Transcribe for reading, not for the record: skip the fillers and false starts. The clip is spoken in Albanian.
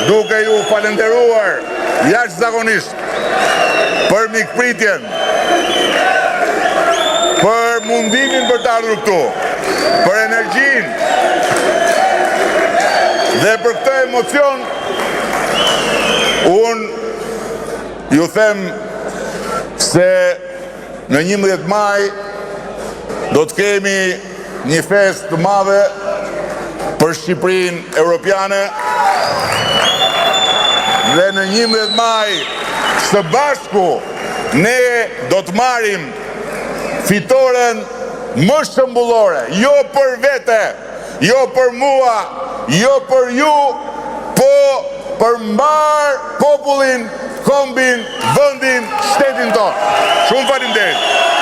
duke ju falenderuar jashtëzakonisht për mikpritjen, për mundimin për të ardhur këtu, për energjinë dhe për këtë emocion, unë ju them se në 11 maj do të kemi një fest të madhe për Shqipërinë Europiane dhe në 11 maj së bashku ne do të marrim fitoren më shëmbullore, jo për vete, jo për mua, jo për ju, po për mbar popullin, kombin, vendin, shtetin tonë. Shumë faleminderit.